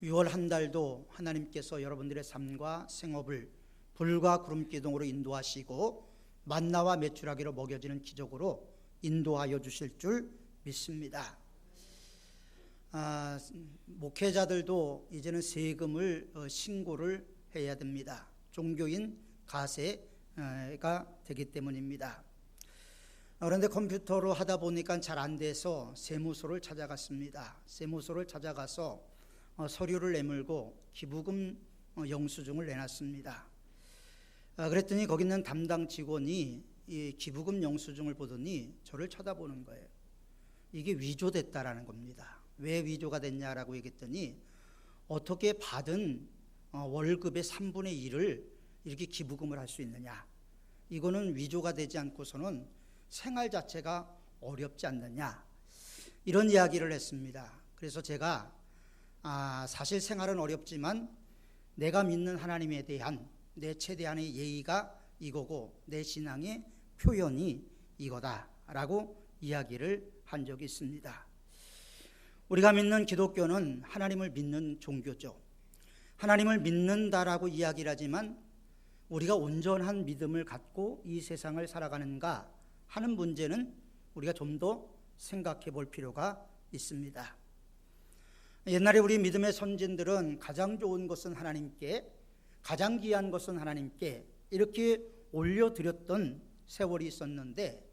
6월 한 달도 하나님께서 여러분들의 삶과 생업을 불과 구름 기둥으로 인도하시고 만나와 메추라기로 먹여지는 기적으로 인도하여 주실 줄 믿습니다. 목회자들도 이제는 세금을 신고를 해야 됩니다. 종교인 가세가 되기 때문입니다. 그런데 컴퓨터로 하다 보니까 잘 안 돼서 세무서를 찾아갔습니다. 세무서를 찾아가서 서류를 내밀고 기부금 영수증을 내놨습니다. 그랬더니 거기 있는 담당 직원이 이 기부금 영수증을 보더니 저를 쳐다보는 거예요. 이게 위조됐다라는 겁니다. 왜 위조가 됐냐라고 얘기했더니 어떻게 받은 월급의 3분의 1을 이렇게 기부금을 할 수 있느냐, 이거는 위조가 되지 않고서는 생활 자체가 어렵지 않느냐, 이런 이야기를 했습니다. 그래서 제가 사실 생활은 어렵지만 내가 믿는 하나님에 대한 내 최대한의 예의가 이거고 내 신앙의 표현이 이거다라고 이야기를 한 적이 있습니다. 우리가 믿는 기독교는 하나님을 믿는 종교죠. 하나님을 믿는다라고 이야기를 하지만 우리가 온전한 믿음을 갖고 이 세상을 살아가는가 하는 문제는 우리가 좀 더 생각해 볼 필요가 있습니다. 옛날에 우리 믿음의 선진들은 가장 좋은 것은 하나님께, 가장 귀한 것은 하나님께 이렇게 올려드렸던 세월이 있었는데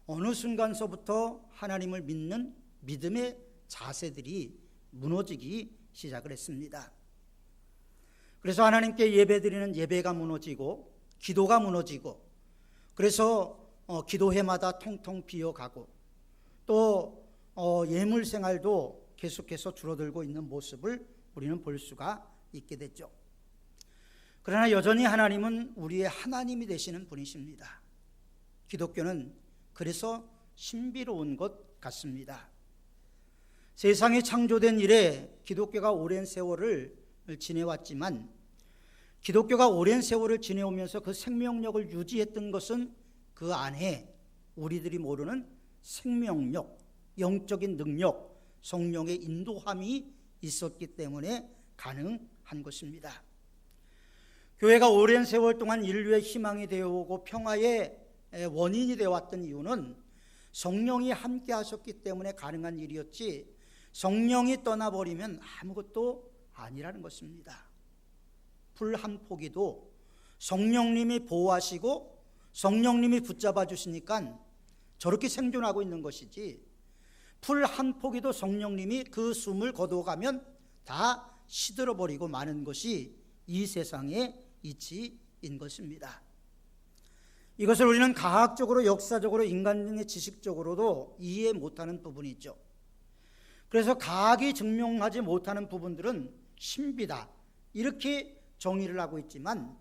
어느 순간서부터 하나님을 믿는 믿음의 자세들이 무너지기 시작을 했습니다. 그래서 하나님께 예배드리는 예배가 무너지고 기도가 무너지고, 그래서 기도회마다 통통 비어가고 또 예물 생활도 계속해서 줄어들고 있는 모습을 우리는 볼 수가 있게 됐죠. 그러나 여전히 하나님은 우리의 하나님이 되시는 분이십니다. 기독교는 그래서 신비로운 것 같습니다. 세상이 창조된 이래 기독교가 오랜 세월을 지내왔지만 기독교가 오랜 세월을 지내오면서 그 생명력을 유지했던 것은 그 안에 우리들이 모르는 생명력, 영적인 능력, 성령의 인도함이 있었기 때문에 가능한 것입니다. 교회가 오랜 세월 동안 인류의 희망이 되어오고 평화의 원인이 되어왔던 이유는 성령이 함께 하셨기 때문에 가능한 일이었지, 성령이 떠나버리면 아무것도 아니라는 것입니다. 불 한 포기도 성령님이 보호하시고 성령님이 붙잡아 주시니까 저렇게 생존하고 있는 것이지, 풀 한 포기도 성령님이 그 숨을 거두어가면 다 시들어버리고 마는 것이 이 세상의 이치인 것입니다. 이것을 우리는 과학적으로, 역사적으로, 인간의 지식적으로도 이해 못하는 부분이 있죠. 그래서 과학이 증명하지 못하는 부분들은 신비다, 이렇게 정의를 하고 있지만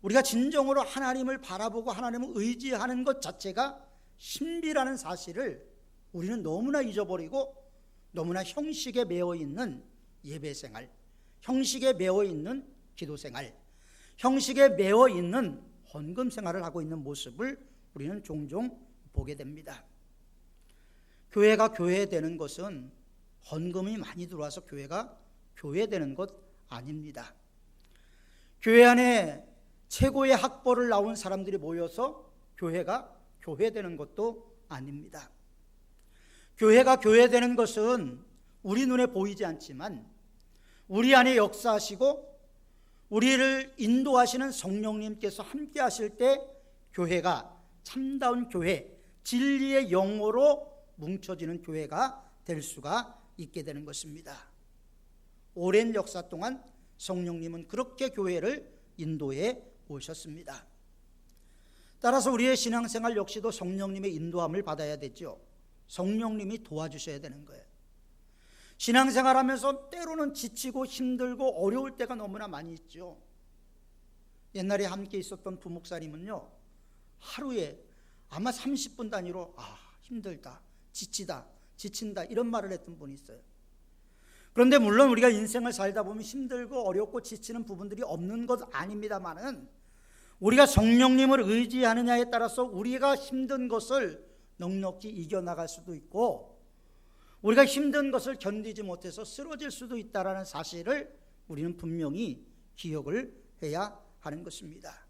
우리가 진정으로 하나님을 바라보고 하나님을 의지하는 것 자체가 신비라는 사실을 우리는 너무나 잊어버리고 너무나 형식에 매어있는 예배생활, 형식에 매어있는 기도생활, 형식에 매어있는 헌금생활을 하고 있는 모습을 우리는 종종 보게 됩니다. 교회가 교회되는 것은 헌금이 많이 들어와서 교회가 교회되는 것 아닙니다. 교회 안에 최고의 학벌을 나온 사람들이 모여서 교회가 교회되는 것도 아닙니다. 교회가 교회되는 것은 우리 눈에 보이지 않지만 우리 안에 역사하시고 우리를 인도하시는 성령님께서 함께 하실 때 교회가 참다운 교회, 진리의 영으로 뭉쳐지는 교회가 될 수가 있게 되는 것입니다. 오랜 역사 동안 성령님은 그렇게 교회를 인도해 오셨습니다. 따라서 우리의 신앙생활 역시도 성령님의 인도함을 받아야 되죠. 성령님이 도와주셔야 되는 거예요. 신앙생활하면서 때로는 지치고 힘들고 어려울 때가 너무나 많이 있죠. 옛날에 함께 있었던 부목사님은요, 하루에 아마 30분 단위로 힘들다, 지친다 이런 말을 했던 분이 있어요. 그런데 물론 우리가 인생을 살다 보면 힘들고 어렵고 지치는 부분들이 없는 것 아닙니다만은 우리가 성령님을 의지하느냐에 따라서 우리가 힘든 것을 넉넉히 이겨나갈 수도 있고, 우리가 힘든 것을 견디지 못해서 쓰러질 수도 있다는 사실을 우리는 분명히 기억을 해야 하는 것입니다.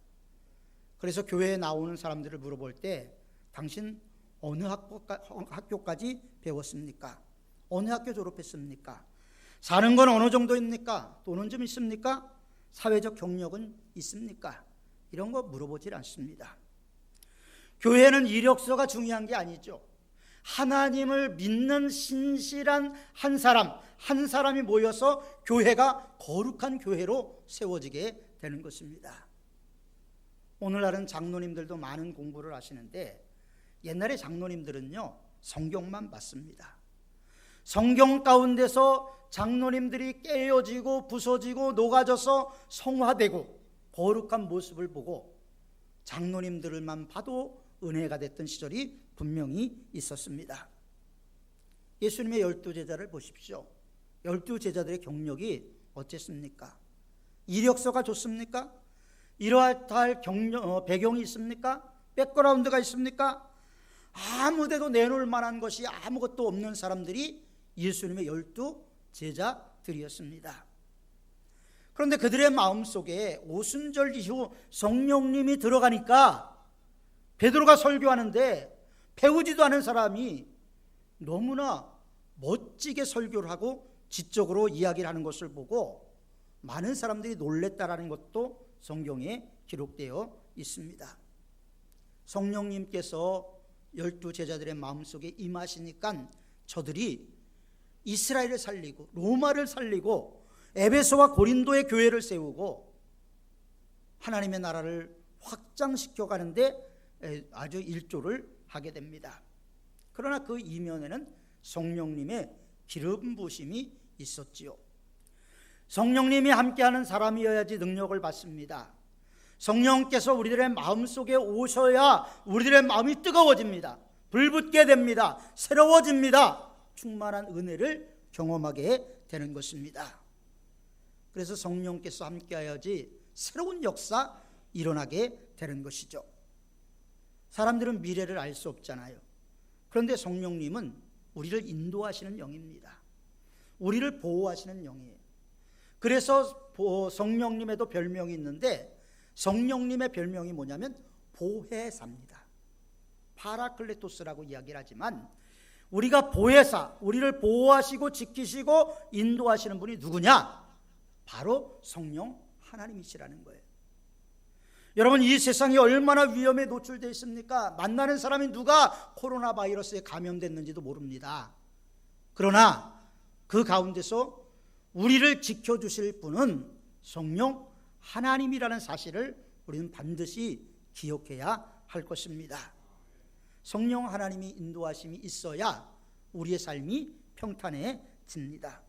그래서 교회에 나오는 사람들을 물어볼 때 당신 어느 학교까지 배웠습니까? 어느 학교 졸업했습니까? 사는 건 어느 정도입니까? 돈은 좀 있습니까? 사회적 경력은 있습니까? 이런 거 물어보질 않습니다. 교회는 이력서가 중요한 게 아니죠. 하나님을 믿는 신실한 한 사람이 모여서 교회가 거룩한 교회로 세워지게 되는 것입니다. 오늘날은 장로님들도 많은 공부를 하시는데 옛날에 장로님들은요, 성경만 봤습니다. 성경 가운데서 장로님들이 깨어지고 부서지고 녹아져서 성화되고 거룩한 모습을 보고 장로님들만 봐도 은혜가 됐던 시절이 분명히 있었습니다. 예수님의 12제자를 보십시오. 12제자들의 경력이 어땠습니까? 이력서가 좋습니까? 이러할 배경이 있습니까? 백그라운드가 있습니까? 아무데도 내놓을 만한 것이 아무것도 없는 사람들이 예수님의 12제자들이었습니다. 그런데 그들의 마음속에 오순절 이후 성령님이 들어가니까 베드로가 설교하는데 배우지도 않은 사람이 너무나 멋지게 설교를 하고 지적으로 이야기를 하는 것을 보고 많은 사람들이 놀랬다라는 것도 성경에 기록되어 있습니다. 성령님께서 12제자들의 마음속에 임하시니까 저들이 이스라엘을 살리고 로마를 살리고 에베소와 고린도의 교회를 세우고 하나님의 나라를 확장시켜 가는데 아주 일조를 하게 됩니다. 그러나 그 이면에는 성령님의 기름 부으심이 있었지요. 성령님이 함께하는 사람이어야지 능력을 받습니다. 성령께서 우리들의 마음속에 오셔야 우리들의 마음이 뜨거워집니다. 불붙게 됩니다. 새로워집니다. 충만한 은혜를 경험하게 되는 것입니다. 그래서 성령께서 함께하여야지 새로운 역사 일어나게 되는 것이죠. 사람들은 미래를 알 수 없잖아요. 그런데 성령님은 우리를 인도하시는 영입니다. 우리를 보호하시는 영이에요. 그래서 성령님에도 별명이 있는데 성령님의 별명이 뭐냐면 보혜사입니다. 파라클레토스라고 이야기를 하지만 우리가 보혜사, 우리를 보호하시고 지키시고 인도하시는 분이 누구냐? 바로 성령 하나님이시라는 거예요. 여러분, 이 세상이 얼마나 위험에 노출되어 있습니까? 만나는 사람이 누가 코로나 바이러스에 감염됐는지도 모릅니다. 그러나 그 가운데서 우리를 지켜주실 분은 성령 하나님이라는 사실을 우리는 반드시 기억해야 할 것입니다. 성령 하나님이 인도하심이 있어야 우리의 삶이 평탄해집니다.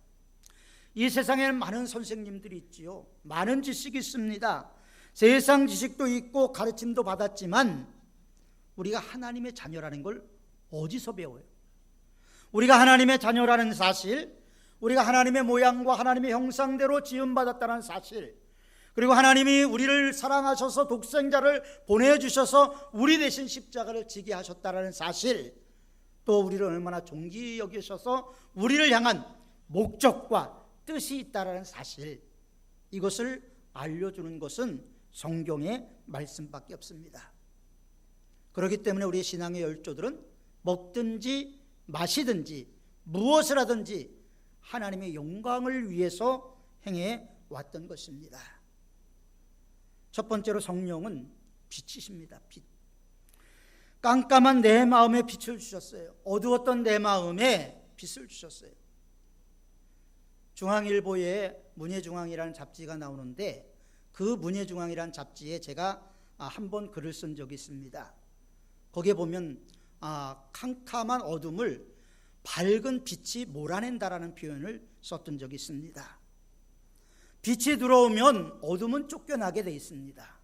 이 세상에는 많은 선생님들이 있지요. 많은 지식이 있습니다. 세상 지식도 있고 가르침도 받았지만 우리가 하나님의 자녀라는 걸 어디서 배워요? 우리가 하나님의 자녀라는 사실, 우리가 하나님의 모양과 하나님의 형상대로 지음받았다는 사실, 그리고 하나님이 우리를 사랑하셔서 독생자를 보내주셔서 우리 대신 십자가를 지게 하셨다는 사실, 또 우리를 얼마나 존귀히 여기셔서 우리를 향한 목적과 뜻이 있다는 사실, 이것을 알려주는 것은 성경의 말씀밖에 없습니다. 그렇기 때문에 우리의 신앙의 열조들은 먹든지 마시든지 무엇을 하든지 하나님의 영광을 위해서 행해 왔던 것입니다. 첫 번째로 성령은 빛이십니다. 빛. 깜깜한 내 마음에 빛을 주셨어요. 어두웠던 내 마음에 빛을 주셨어요. 중앙일보에 문예중앙이라는 잡지가 나오는데 그 문예중앙이라는 잡지에 제가 한번 글을 쓴 적이 있습니다. 거기에 보면 캄캄한 어둠을 밝은 빛이 몰아낸다라는 표현을 썼던 적이 있습니다. 빛이 들어오면 어둠은 쫓겨나게 돼 있습니다.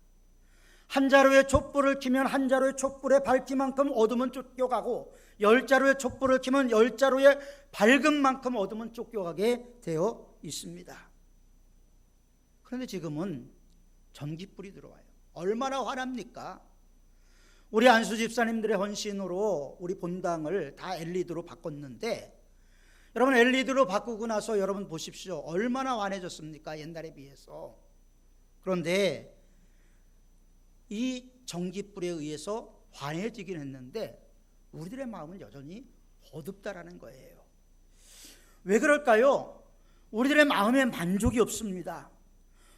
한 자루의 촛불을 켜면 한 자루의 촛불의 밝기만큼 어둠은 쫓겨가고 10자루의 촛불을 켜면 10자루의 밝은 만큼 어둠은 쫓겨가게 되어 있습니다. 그런데 지금은 전기불이 들어와요. 얼마나 화납니까? 우리 안수 집사님들의 헌신으로 우리 본당을 다 LED로 바꿨는데 여러분 LED로 바꾸고 나서 여러분 보십시오. 얼마나 환해졌습니까? 옛날에 비해서. 그런데 이 전기불에 의해서 환해지긴 했는데 우리들의 마음은 여전히 어둡다라는 거예요. 왜 그럴까요? 우리들의 마음에 만족이 없습니다.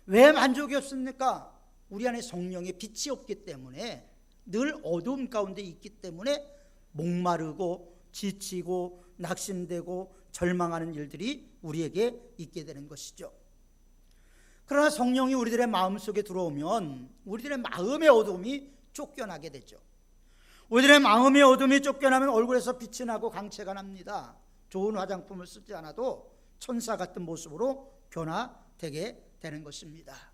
왜 만족이 없습니까? 우리 안에 성령의 빛이 없기 때문에, 늘 어두움 가운데 있기 때문에 목마르고 지치고 낙심되고 절망하는 일들이 우리에게 있게 되는 것이죠. 그러나 성령이 우리들의 마음속에 들어오면 우리들의 마음의 어둠이 쫓겨나게 되죠. 우리들의 마음의 어둠이 쫓겨나면 얼굴에서 빛이 나고 강체가 납니다. 좋은 화장품을 쓰지 않아도 천사 같은 모습으로 변화되게 되는 것입니다.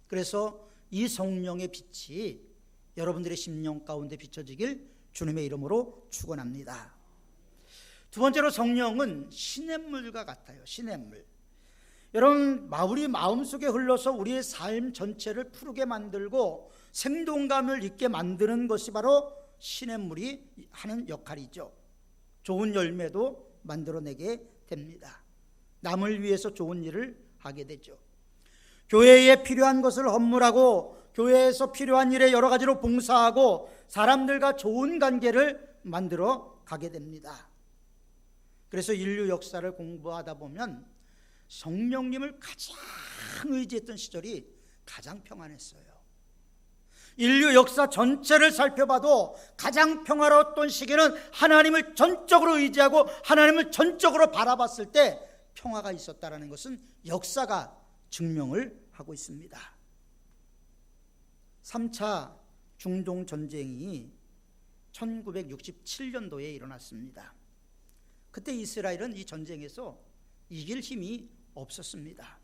그래서 이 성령의 빛이 여러분들의 심령 가운데 비춰지길 주님의 이름으로 축원합니다. 두 번째로 성령은 시냇물과 같아요. 시냇물. 여러분, 우리 마음속에 흘러서 우리의 삶 전체를 푸르게 만들고 생동감을 있게 만드는 것이 바로 시냇물이 하는 역할이죠. 좋은 열매도 만들어내게 됩니다. 남을 위해서 좋은 일을 하게 되죠. 교회에 필요한 것을 헌물하고 교회에서 필요한 일에 여러 가지로 봉사하고 사람들과 좋은 관계를 만들어 가게 됩니다. 그래서 인류 역사를 공부하다 보면 성령님을 가장 의지했던 시절이 가장 평안했어요. 인류 역사 전체를 살펴봐도 가장 평화로웠던 시기는 하나님을 전적으로 의지하고 하나님을 전적으로 바라봤을 때 평화가 있었다는 것은 역사가 증명을 하고 있습니다. 3차 중동 전쟁이 1967년도에 일어났습니다. 그때 이스라엘은 이 전쟁에서 이길 힘이 없었습니다.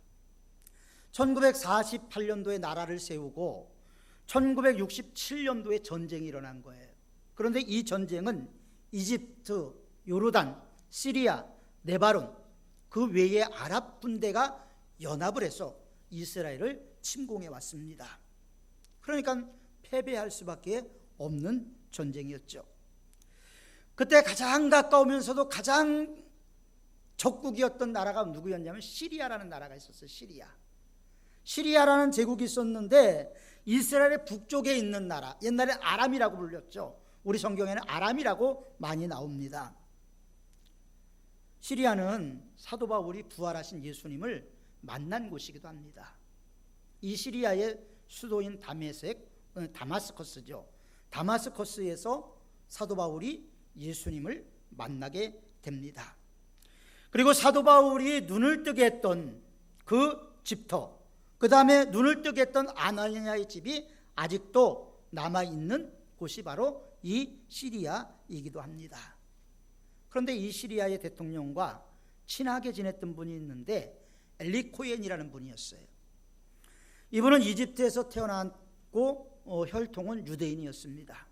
1948년도에 나라를 세우고 1967년도에 전쟁이 일어난 거예요. 그런데 이 전쟁은 이집트, 요르단, 시리아, 레바논 그 외에 아랍 군대가 연합을 해서 이스라엘을 침공해 왔습니다. 그러니까 패배할 수밖에 없는 전쟁이었죠. 그때 가장 가까우면서도 가장 적국이었던 나라가 누구였냐면 시리아라는 나라가 있었어요. 시리아라는 제국이 있었는데 이스라엘의 북쪽에 있는 나라, 옛날에 아람이라고 불렸죠. 우리 성경에는 아람이라고 많이 나옵니다. 시리아는 사도 바울이 부활하신 예수님을 만난 곳이기도 합니다. 이 시리아의 수도인 다마스커스죠. 다마스커스에서 사도 바울이 예수님을 만나게 됩니다. 그리고 사도 바울이 눈을 뜨게 했던 그 집터, 그 다음에 눈을 뜨게 했던 아나니아의 집이 아직도 남아있는 곳이 바로 이 시리아이기도 합니다. 그런데 이 시리아의 대통령과 친하게 지냈던 분이 있는데 엘리 코헨이라는 분이었어요. 이분은 이집트에서 태어났고 혈통은 유대인이었습니다.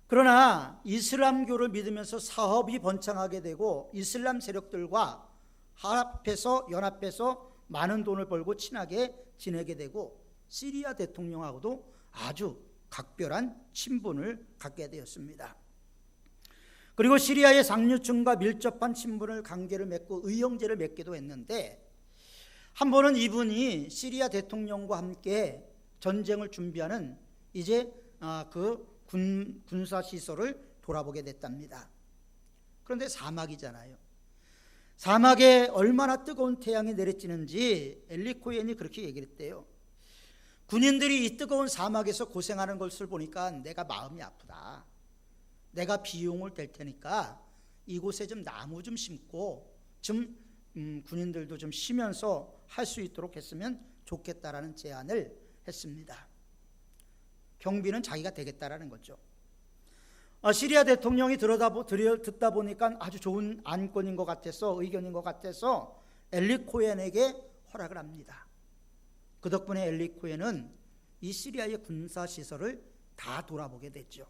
그러나 이슬람교를 믿으면서 사업이 번창하게 되고 이슬람 세력들과 연합해서 많은 돈을 벌고 친하게 지내게 되고 시리아 대통령하고도 아주 각별한 친분을 갖게 되었습니다. 그리고 시리아의 상류층과 밀접한 친분을 관계를 맺고 의형제를 맺기도 했는데 한 번은 이분이 시리아 대통령과 함께 전쟁을 준비하는 이제 그 군사시설을 돌아보게 됐답니다. 그런데 사막이잖아요. 사막에 얼마나 뜨거운 태양이 내리쬐는지 엘리 코헨이 그렇게 얘기를 했대요. 군인들이 이 뜨거운 사막에서 고생하는 것을 보니까 내가 마음이 아프다. 내가 비용을 댈 테니까 이곳에 좀 나무 좀 심고 좀 군인들도 좀 쉬면서 할 수 있도록 했으면 좋겠다라는 제안을 했습니다. 경비는 자기가 되겠다라는 거죠. 시리아 대통령이 듣다 보니까 아주 좋은 안건인 것 같아서, 의견인 것 같아서 엘리 코헨에게 허락을 합니다. 그 덕분에 엘리 코헨은 이 시리아의 군사시설을 다 돌아보게 됐죠.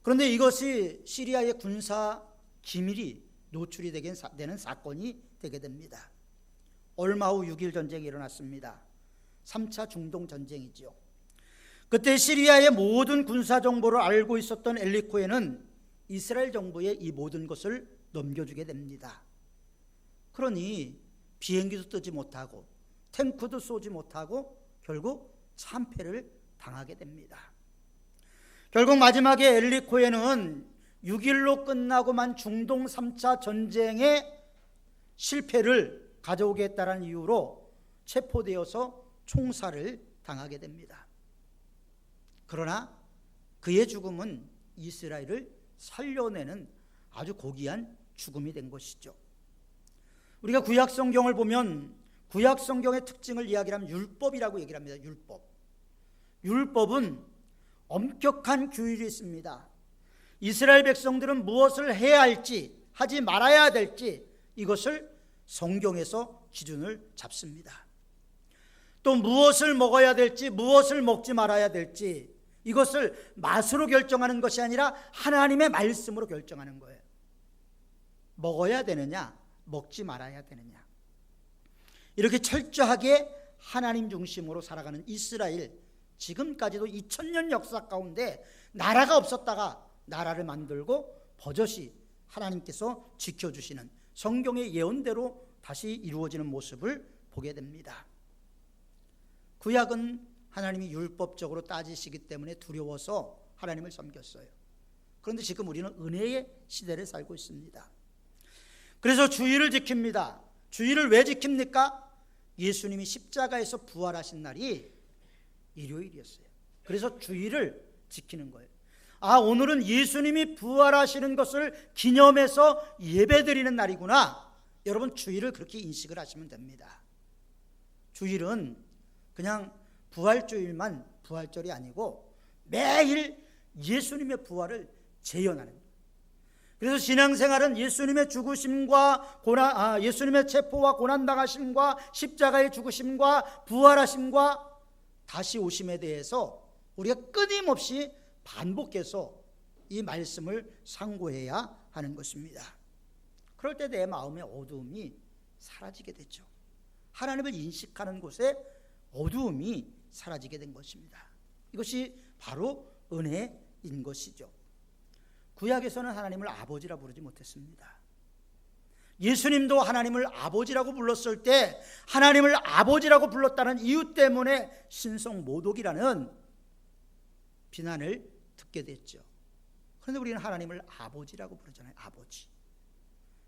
그런데 이것이 시리아의 군사 기밀이 노출이 되는 사건이 되게 됩니다. 얼마 후 6.1 전쟁이 일어났습니다. 3차 중동 전쟁이죠. 그때 시리아의 모든 군사 정보를 알고 있었던 엘리 코헨은 이스라엘 정부에 이 모든 것을 넘겨주게 됩니다. 그러니 비행기도 뜨지 못하고 탱크도 쏘지 못하고 결국 참패를 당하게 됩니다. 결국 마지막에 엘리 코헨은 6일로 끝나고만 중동 3차 전쟁의 실패를 가져오겠다는 이유로 체포되어서 총살을 당하게 됩니다. 그러나 그의 죽음은 이스라엘을 살려내는 아주 고귀한 죽음이 된 것이죠. 우리가 구약 성경을 보면 구약 성경의 특징을 이야기하면 율법이라고 얘기를 합니다. 율법은 엄격한 규율이 있습니다. 이스라엘 백성들은 무엇을 해야 할지 하지 말아야 될지 이것을 성경에서 기준을 잡습니다. 또 무엇을 먹어야 될지 무엇을 먹지 말아야 될지 이것을 맛으로 결정하는 것이 아니라 하나님의 말씀으로 결정하는 거예요. 먹어야 되느냐 먹지 말아야 되느냐, 이렇게 철저하게 하나님 중심으로 살아가는 이스라엘, 지금까지도 2000년 역사 가운데 나라가 없었다가 나라를 만들고 버젓이 하나님께서 지켜주시는 성경의 예언대로 다시 이루어지는 모습을 보게 됩니다. 구약은 하나님이 율법적으로 따지시기 때문에 두려워서 하나님을 섬겼어요. 그런데 지금 우리는 은혜의 시대를 살고 있습니다. 그래서 주일을 지킵니다. 주일을 왜 지킵니까? 예수님이 십자가에서 부활하신 날이 일요일이었어요. 그래서 주일을 지키는 거예요. 오늘은 예수님이 부활하시는 것을 기념해서 예배드리는 날이구나. 여러분, 주일을 그렇게 인식을 하시면 됩니다. 주일은 그냥 부활주일만 부활절이 아니고 매일 예수님의 부활을 재현하는 거예요. 그래서 신앙생활은 예수님의 죽으심과 예수님의 체포와 고난당하심과 십자가의 죽으심과 부활하심과 다시 오심에 대해서 우리가 끊임없이 반복해서 이 말씀을 상고해야 하는 것입니다. 그럴 때 내 마음의 어두움이 사라지게 되죠. 하나님을 인식하는 곳에 어두움이 사라지게 된 것입니다. 이것이 바로 은혜인 것이죠. 구약에서는 하나님을 아버지라 부르지 못했습니다. 예수님도 하나님을 아버지라고 불렀을 때 하나님을 아버지라고 불렀다는 이유 때문에 신성모독이라는 비난을 듣게 됐죠. 그런데 우리는 하나님을 아버지라고 부르잖아요. 아버지.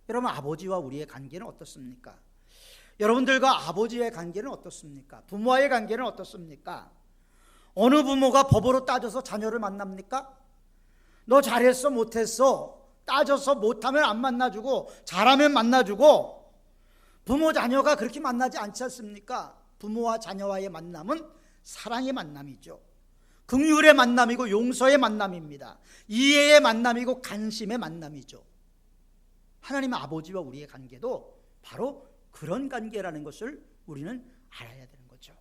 여러분, 아버지와 우리의 관계는 어떻습니까? 여러분들과 아버지의 관계는 어떻습니까? 부모와의 관계는 어떻습니까? 어느 부모가 법으로 따져서 자녀를 만납니까? 너 잘했어 못했어 따져서 못하면 안 만나주고 잘하면 만나주고, 부모 자녀가 그렇게 만나지 않지 않습니까? 부모와 자녀와의 만남은 사랑의 만남이죠. 긍휼의 만남이고 용서의 만남입니다. 이해의 만남이고 관심의 만남이죠. 하나님의 아버지와 우리의 관계도 바로 그런 관계라는 것을 우리는 알아야 되는 거죠.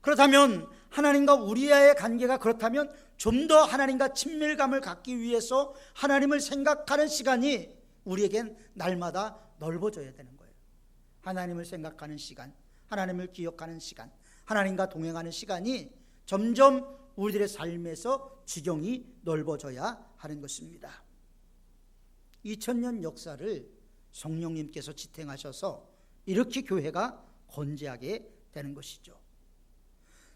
그렇다면 하나님과 우리의 관계가 그렇다면 좀 더 하나님과 친밀감을 갖기 위해서 하나님을 생각하는 시간이 우리에겐 날마다 넓어져야 되는 거예요. 하나님을 생각하는 시간, 하나님을 기억하는 시간, 하나님과 동행하는 시간이 점점 우리들의 삶에서 지경이 넓어져야 하는 것입니다. 2000년 역사를 성령님께서 지탱하셔서 이렇게 교회가 건재하게 되는 것이죠.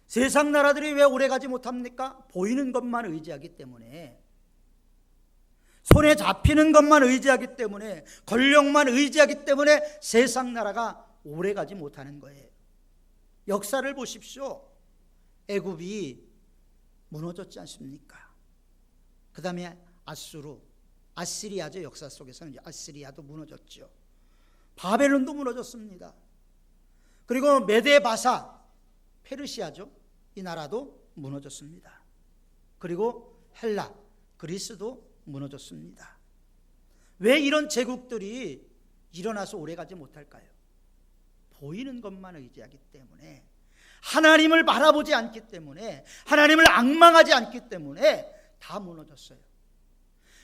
세상 나라들이 왜 오래가지 못합니까? 보이는 것만 의지하기 때문에, 손에 잡히는 것만 의지하기 때문에, 권력만 의지하기 때문에 세상 나라가 오래가지 못하는 거예요. 역사를 보십시오. 애굽이 무너졌지 않습니까? 그 다음에 아시리아죠. 역사 속에서는 아시리아도 무너졌죠. 바벨론도 무너졌습니다. 그리고 메데바사, 페르시아죠. 이 나라도 무너졌습니다. 그리고 헬라, 그리스도 무너졌습니다. 왜 이런 제국들이 일어나서 오래가지 못할까요? 보이는 것만 의지하기 때문에, 하나님을 바라보지 않기 때문에, 하나님을 앙망하지 않기 때문에 다 무너졌어요.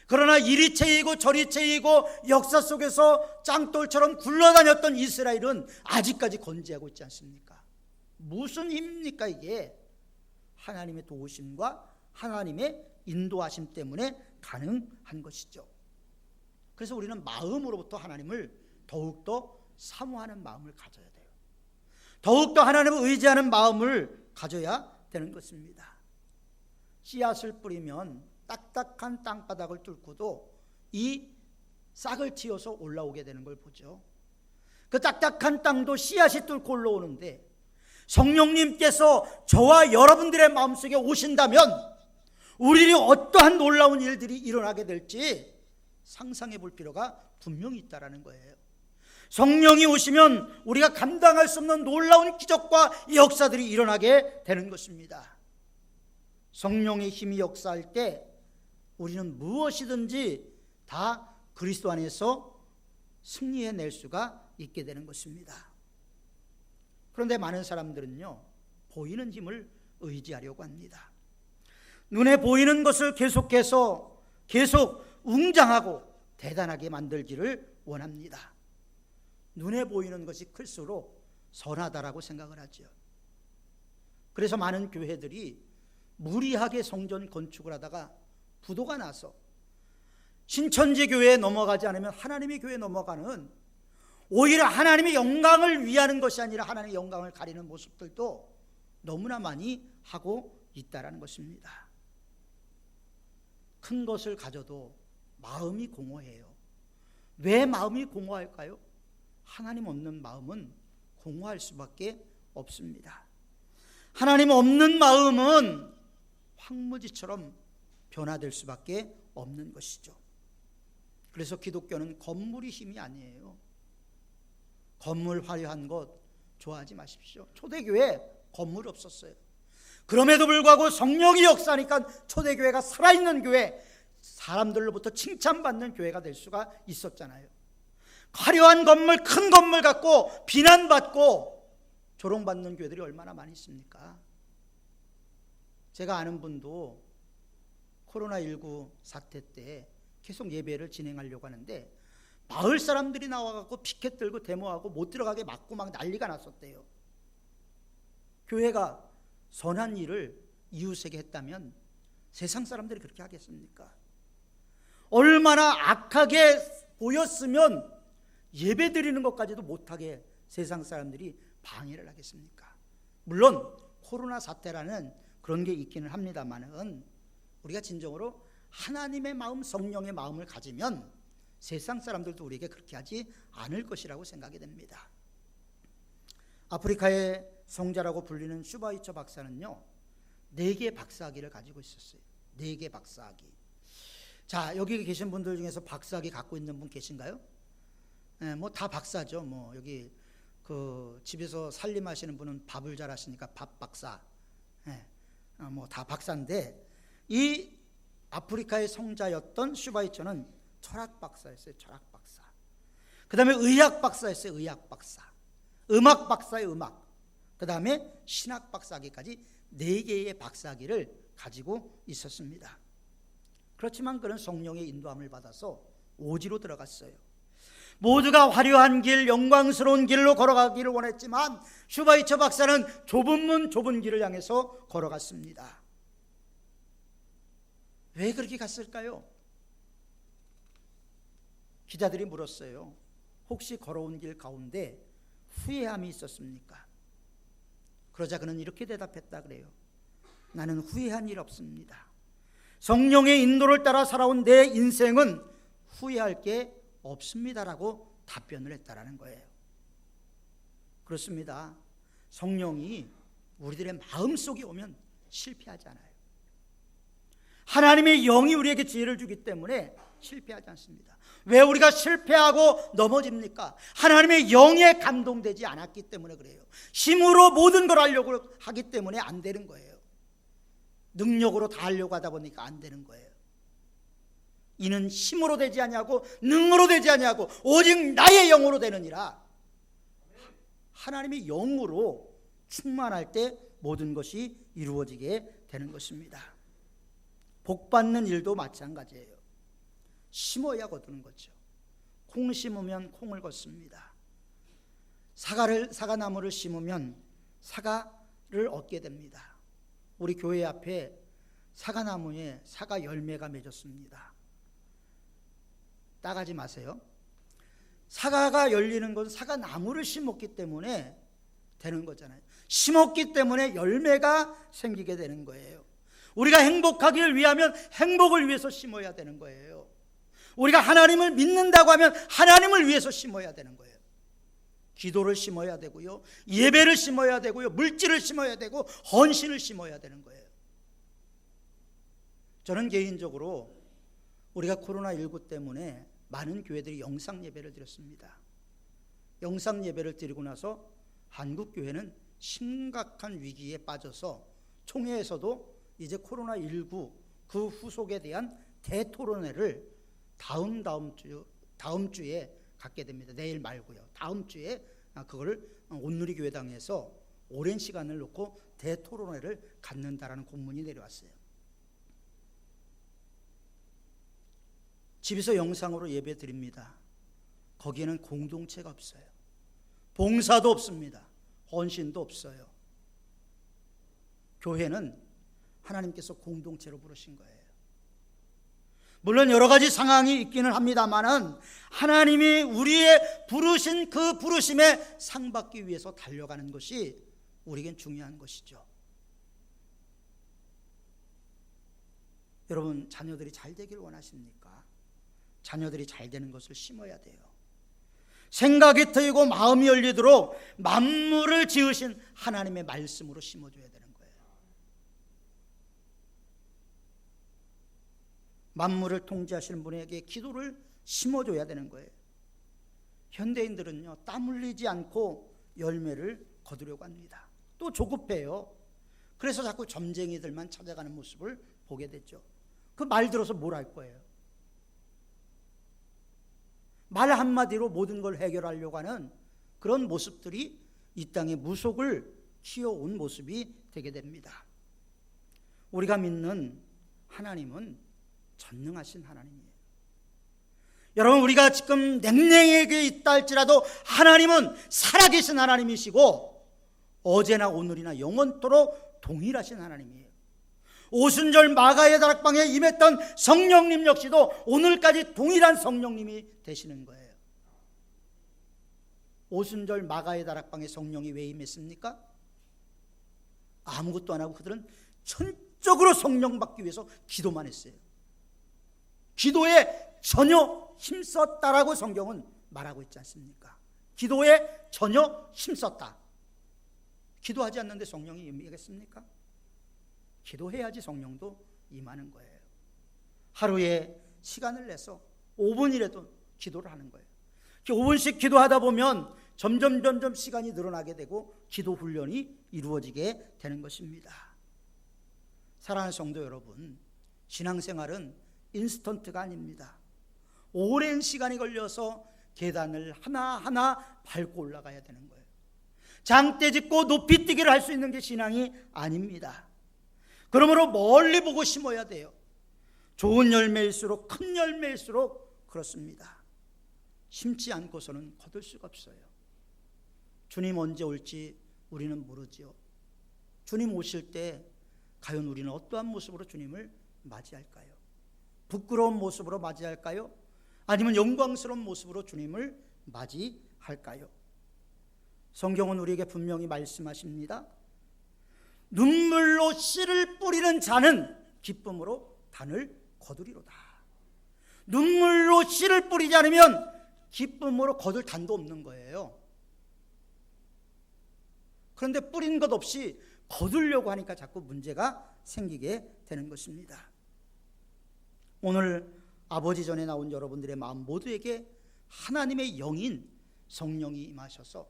그러나 이리 채이고 저리 채이고 역사 속에서 짱돌처럼 굴러다녔던 이스라엘은 아직까지 건재하고 있지 않습니까? 무슨 힘입니까 이게? 하나님의 도우심과 하나님의 인도하심 때문에 가능한 것이죠. 그래서 우리는 마음으로부터 하나님을 더욱더 사모하는 마음을 가져야 돼요. 더욱더 하나님을 의지하는 마음을 가져야 되는 것입니다. 씨앗을 뿌리면 딱딱한 땅바닥을 뚫고도 이 싹을 틔워서 올라오게 되는 걸 보죠. 그 딱딱한 땅도 씨앗이 뚫고 올라오는데 성령님께서 저와 여러분들의 마음속에 오신다면 우리는 어떠한 놀라운 일들이 일어나게 될지 상상해 볼 필요가 분명히 있다는 거예요. 성령이 오시면 우리가 감당할 수 없는 놀라운 기적과 역사들이 일어나게 되는 것입니다. 성령의 힘이 역사할 때 우리는 무엇이든지 다 그리스도 안에서 승리해낼 수가 있게 되는 것입니다. 그런데 많은 사람들은요, 보이는 힘을 의지하려고 합니다. 눈에 보이는 것을 계속 웅장하고 대단하게 만들기를 원합니다. 눈에 보이는 것이 클수록 선하다라고 생각을 하죠. 그래서 많은 교회들이 무리하게 성전 건축을 하다가 부도가 나서 신천지 교회에 넘어가지 않으면 하나님의 교회에 넘어가는, 오히려 하나님의 영광을 위하는 것이 아니라 하나님의 영광을 가리는 모습들도 너무나 많이 하고 있다는 것입니다. 큰 것을 가져도 마음이 공허해요. 왜 마음이 공허할까요? 하나님 없는 마음은 공허할 수밖에 없습니다. 하나님 없는 마음은 황무지처럼 변화될 수밖에 없는 것이죠. 그래서 기독교는 건물이 힘이 아니에요. 건물 화려한 것 좋아하지 마십시오. 초대교회 건물 없었어요. 그럼에도 불구하고 성령이 역사하니까 초대교회가 살아있는 교회, 사람들로부터 칭찬받는 교회가 될 수가 있었잖아요. 화려한 건물, 큰 건물 갖고 비난받고 조롱받는 교회들이 얼마나 많이 있습니까? 제가 아는 분도 코로나19 사태 때 계속 예배를 진행하려고 하는데 마을 사람들이 나와갖고 피켓 들고 데모하고 못 들어가게 막고 막 난리가 났었대요. 교회가 선한 일을 이웃에게 했다면 세상 사람들이 그렇게 하겠습니까? 얼마나 악하게 보였으면 예배 드리는 것까지도 못하게 세상 사람들이 방해를 하겠습니까? 물론 코로나 사태라는 그런 게 있기는 합니다만은 우리가 진정으로 하나님의 마음, 성령의 마음을 가지면 세상 사람들도 우리에게 그렇게 하지 않을 것이라고 생각이 됩니다. 아프리카의 성자라고 불리는 슈바이처 박사는요, 4개의 박사학위를 가지고 있었어요. 4개 박사학위. 자, 여기 계신 분들 중에서 박사학위 갖고 있는 분 계신가요? 네, 뭐 다 박사죠. 뭐 여기 그 집에서 살림하시는 분은 밥을 잘 하시니까 밥 박사. 네, 뭐 다 박사인데 이 아프리카의 성자였던 슈바이처는 철학 박사였어요. 철학 박사. 그 다음에 의학 박사였어요. 의학 박사. 음악 박사의 음악. 그 다음에 신학 박사학위까지 4개의 박사학위를 가지고 있었습니다. 그렇지만 그는 성령의 인도함을 받아서 오지로 들어갔어요. 모두가 화려한 길, 영광스러운 길로 걸어가기를 원했지만 슈바이처 박사는 좁은 문, 좁은 길을 향해서 걸어갔습니다. 왜 그렇게 갔을까요? 기자들이 물었어요. 혹시 걸어온 길 가운데 후회함이 있었습니까? 그러자 그는 이렇게 대답했다 그래요. 나는 후회한 일 없습니다. 성령의 인도를 따라 살아온 내 인생은 후회할 게 없습니다라고 답변을 했다라는 거예요. 그렇습니다. 성령이 우리들의 마음속에 오면 실패하지 않아요. 하나님의 영이 우리에게 지혜를 주기 때문에 실패하지 않습니다. 왜 우리가 실패하고 넘어집니까? 하나님의 영에 감동되지 않았기 때문에 그래요. 힘으로 모든 걸 하려고 하기 때문에 안 되는 거예요. 능력으로 다 하려고 하다 보니까 안 되는 거예요. 이는 힘으로 되지 아니하고 능으로 되지 아니하고 오직 나의 영으로 되느니라. 하나님의 영으로 충만할 때 모든 것이 이루어지게 되는 것입니다. 복 받는 일도 마찬가지예요. 심어야 거두는 거죠. 콩 심으면 콩을 걷습니다. 사과나무를 심으면 사과를 얻게 됩니다. 우리 교회 앞에 사과나무에 사과 열매가 맺었습니다. 따가지 마세요. 사과가 열리는 것은 사과 나무를 심었기 때문에 되는 거잖아요. 심었기 때문에 열매가 생기게 되는 거예요. 우리가 행복하기를 위하면 행복을 위해서 심어야 되는 거예요. 우리가 하나님을 믿는다고 하면 하나님을 위해서 심어야 되는 거예요. 기도를 심어야 되고요, 예배를 심어야 되고요, 물질을 심어야 되고 헌신을 심어야 되는 거예요. 저는 개인적으로 우리가 코로나19 때문에 많은 교회들이 영상 예배를 드렸습니다. 영상 예배를 드리고 나서 한국 교회는 심각한 위기에 빠져서 총회에서도 이제 코로나19 그 후속에 대한 대토론회를 다음 주에 갖게 됩니다. 내일 말고요. 다음 주에 그걸 온누리교회당에서 오랜 시간을 놓고 대토론회를 갖는다라는 공문이 내려왔어요. 집에서 영상으로 예배 드립니다. 거기에는 공동체가 없어요. 봉사도 없습니다. 헌신도 없어요. 교회는 하나님께서 공동체로 부르신 거예요. 물론 여러 가지 상황이 있기는 합니다만은 하나님이 우리의 부르신 그 부르심에 상받기 위해서 달려가는 것이 우리에겐 중요한 것이죠. 여러분, 자녀들이 잘 되길 원하십니까? 자녀들이 잘 되는 것을 심어야 돼요. 생각이 트이고 마음이 열리도록 만물을 지으신 하나님의 말씀으로 심어줘야 되는 거예요. 만물을 통제하시는 분에게 기도를 심어줘야 되는 거예요. 현대인들은요, 땀 흘리지 않고 열매를 거두려고 합니다. 또 조급해요. 그래서 자꾸 점쟁이들만 찾아가는 모습을 보게 됐죠. 그 말 들어서 뭘 할 거예요? 말 한마디로 모든 걸 해결하려고 하는 그런 모습들이 이 땅에 무속을 키워온 모습이 되게 됩니다. 우리가 믿는 하나님은 전능하신 하나님이에요. 여러분, 우리가 지금 냉랭하게 있다 할지라도 하나님은 살아계신 하나님이시고 어제나 오늘이나 영원토록 동일하신 하나님이에요. 오순절 마가의 다락방에 임했던 성령님 역시도 오늘까지 동일한 성령님이 되시는 거예요. 오순절 마가의 다락방에 성령이 왜 임했습니까? 아무것도 안 하고 그들은 전적으로 성령 받기 위해서 기도만 했어요. 기도에 전혀 힘썼다라고 성경은 말하고 있지 않습니까? 기도에 전혀 힘썼다. 기도하지 않는데 성령이 임하겠습니까? 기도해야지 성령도 임하는 거예요. 하루에 시간을 내서 5분이라도 기도를 하는 거예요. 5분씩 기도하다 보면 점점 시간이 늘어나게 되고 기도 훈련이 이루어지게 되는 것입니다. 사랑하는 성도 여러분, 신앙생활은 인스턴트가 아닙니다. 오랜 시간이 걸려서 계단을 하나하나 밟고 올라가야 되는 거예요. 장대 짚고 높이 뛰기를 할 수 있는 게 신앙이 아닙니다. 그러므로 멀리 보고 심어야 돼요. 좋은 열매일수록, 큰 열매일수록 그렇습니다. 심지 않고서는 거둘 수가 없어요. 주님 언제 올지 우리는 모르지요. 주님 오실 때 과연 우리는 어떠한 모습으로 주님을 맞이할까요? 부끄러운 모습으로 맞이할까요? 아니면 영광스러운 모습으로 주님을 맞이할까요? 성경은 우리에게 분명히 말씀하십니다. 눈물로 씨를 뿌리는 자는 기쁨으로 단을 거두리로다. 눈물로 씨를 뿌리지 않으면 기쁨으로 거둘 단도 없는 거예요. 그런데 뿌린 것 없이 거두려고 하니까 자꾸 문제가 생기게 되는 것입니다. 오늘 아버지 전에 나온 여러분들의 마음 모두에게 하나님의 영인 성령이 임하셔서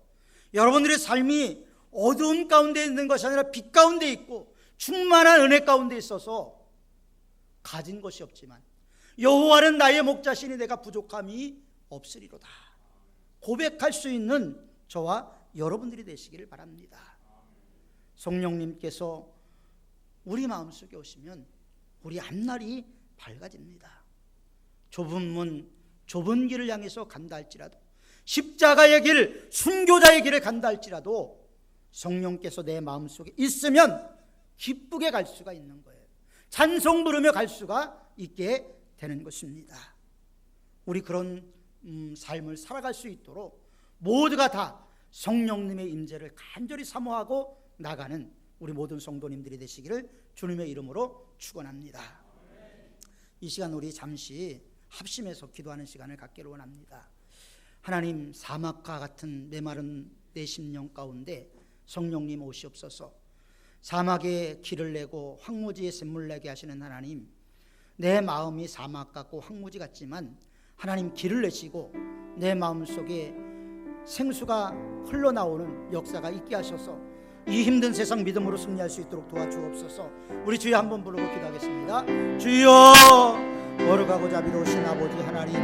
여러분들의 삶이 어두운 가운데 있는 것이 아니라 빛 가운데 있고 충만한 은혜 가운데 있어서 가진 것이 없지만 여호와는 나의 목자시니 내가 부족함이 없으리로다 고백할 수 있는 저와 여러분들이 되시기를 바랍니다. 성령님께서 우리 마음속에 오시면 우리 앞날이 밝아집니다. 좁은 문, 좁은 길을 향해서 간다 할지라도, 십자가의 길, 순교자의 길을 간다 할지라도 성령께서 내 마음속에 있으면 기쁘게 갈 수가 있는 거예요. 찬송 부르며 갈 수가 있게 되는 것입니다. 우리 그런 삶을 살아갈 수 있도록 모두가 다 성령님의 임재를 간절히 사모하고 나가는 우리 모든 성도님들이 되시기를 주님의 이름으로 축원합니다. 이 시간 우리 잠시 합심해서 기도하는 시간을 갖기를 원합니다. 하나님, 사막과 같은 메마른 내 심령 가운데 성령님 오시옵소서. 사막에 길을 내고 황무지에 샘물 내게 하시는 하나님, 내 마음이 사막 같고 황무지 같지만 하나님 길을 내시고 내 마음속에 생수가 흘러나오는 역사가 있게 하셔서 이 힘든 세상 믿음으로 승리할 수 있도록 도와주옵소서. 우리 주여 한번 부르고 기도하겠습니다. 주여, 거룩하고 자비로우신 아버지 하나님,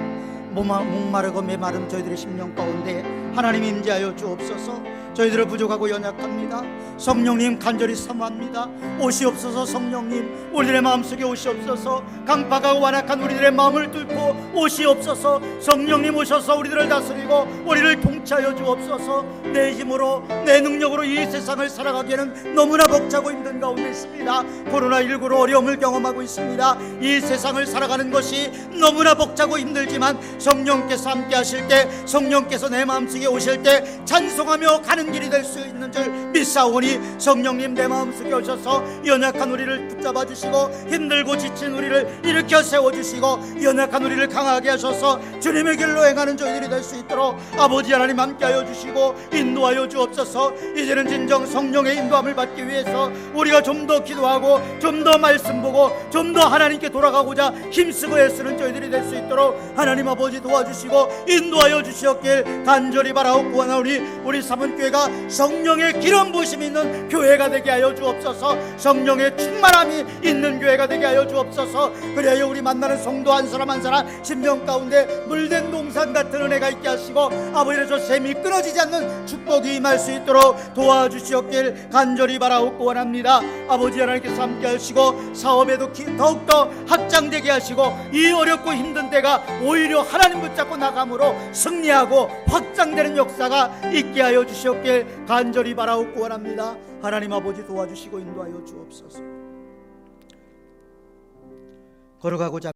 목마르고 메마른 저희들의 심령 가운데 하나님 임재하여 주옵소서. 저희들은 부족하고 연약합니다. 성령님 간절히 사모합니다. 오시옵소서. 성령님 우리들의 마음속에 오시옵소서. 강팍하고 완악한 우리들의 마음을 뚫고 오시옵소서. 성령님 오셔서 우리들을 다스리고 우리를 통치하여 주옵소서. 내 힘으로 내 능력으로 이 세상을 살아가기에는 너무나 벅차고 힘든 가운데 있습니다. 코로나19로 어려움을 경험하고 있습니다. 이 세상을 살아가는 것이 너무나 벅차고 힘들지만 성령께서 함께 하실 때, 성령께서 내 마음속에 오실 때 찬송하며 가는 길이 될 수 있는 줄 믿사오니 성령님 내 마음속에 오셔서 연약한 우리를 붙잡아 주시고 힘들고 지친 우리를 일으켜 세워주시고 연약한 우리를 강하게 하셔서 주님의 길로 행하는 저희들이 될 수 있도록 아버지 하나님 함께하여 주시고 인도하여 주옵소서. 이제는 진정 성령의 인도함을 받기 위해서 우리가 좀 더 기도하고 좀 더 말씀 보고 좀 더 하나님께 돌아가고자 힘쓰고 애쓰는 저희들이 될 수 있도록 하나님 아버지 도와주시고 인도하여 주시옵길 간절히 바라옵고 원하오니 우리 사문교회가 성령의 기름 부으심이 있는 교회가 되게 하여 주옵소서. 성령의 충만함이 있는 교회가 되게 하여 주옵소서. 그래야 우리 만나는 성도 한 사람 한 사람 심령 가운데 물된 동산 같은 은혜가 있게 하시고 아버지의 저 샘이 끊어지지 않는 축복이 임할 수 있도록 도와주시옵길 간절히 바라옵고 원합니다. 아버지 하나님께서 함께 하시고 사업에도 더욱더 확장되게 하시고 이 어렵고 힘든 때가 오히려 하나님 붙잡고 나감으로 승리하고 확장되는 역사가 있게 하여 주시옵길 간절히 바라옵고 원합니다. 하나님 아버지 도와주시고 인도하여 주옵소서. 걸어가고자